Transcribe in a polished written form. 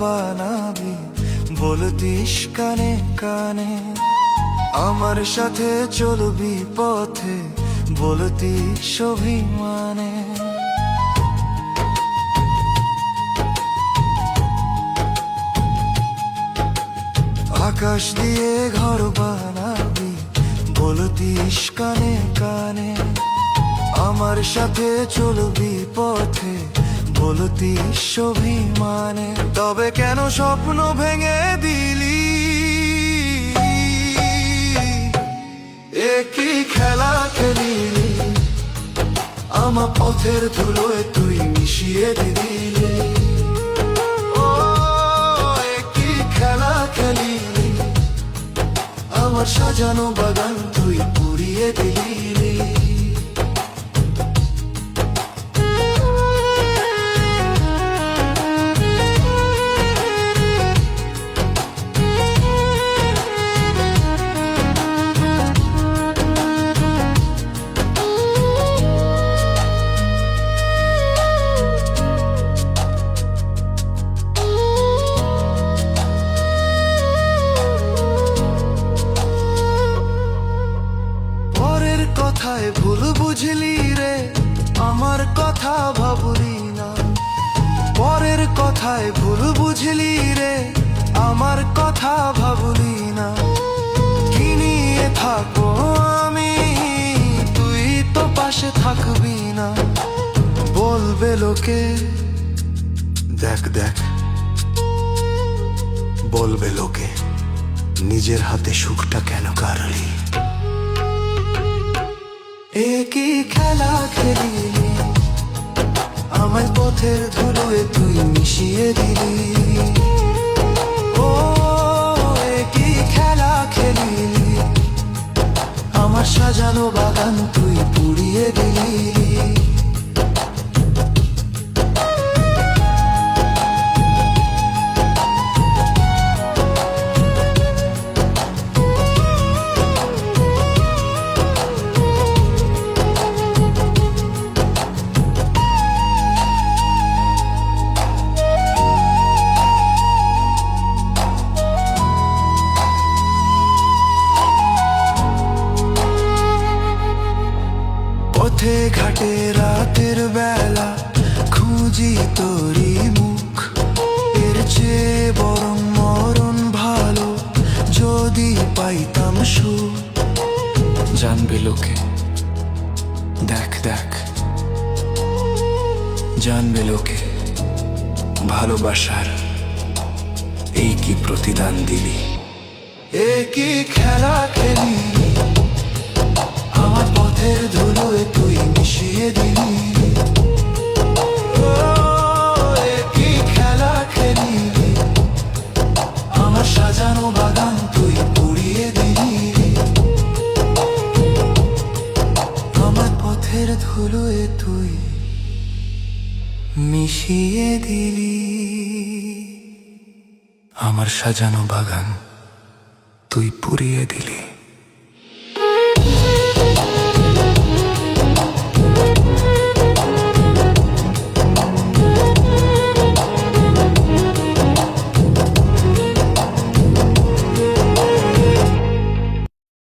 বানাবি বলতিস কানে কানে, আমার সাথে চলবি পথে বলতিস অভিমানে। আকাশ দিয়ে ঘর বানাবি বলতিস কানে কানে, আমার সাথে চলবি পথে বলতিস অভিমানে। তবে কেন স্বপ্ন ভেঙে দিলি, একই খেলা খেলিলি, আমার পথের ধুলোয় তুই মিশিয়ে দিলি। ও একই খেলা খেলিলি, আমার সাজানো বাগান তুই পুড়িয়ে দিলি। কথায় ভুল বুঝলি রে, আমার কথা ভাবলি না। পরের কথায় ভুল বুঝলি রে, আমার কথা ভাবলি না। কি নিয়ে থাকবো আমি, তুই তো পাশে থাকবি না। বলবে লোকে দেখ দেখ, বলবে লোকে নিজের হাতে সুখটা কেন কারলি। একই খেলা খেলিলি, আমার পথের ধুলোয় তুই মিশিয়ে দিলি। ও একই খেলা খেলিলি, আমার সাজানো বাগান তুই পুড়িয়ে দিলি। পথে ঘাটে রাতের বেলা খুঁজি তোরি মুখ, এর চেয়ে বরং মরণ ভালো যদি পাইতাম সুখ। জানবে লোকে দেখ দেখ, জানবে লোকে ভালোবাসার এই কি প্রতিদান দিলি। একই খেলা খেলি, আমার পথের ধুলোয় তুই মিশিয়ে দিলি। একই খেলা খেলিলি, আমার সাজানো বাগান তুই পুড়িয়ে দিলি। আমার পথের ধুলোয় তুই মিশিয়ে দিলি, আমার সাজানো বাগান তুই পুড়িয়ে দিলি।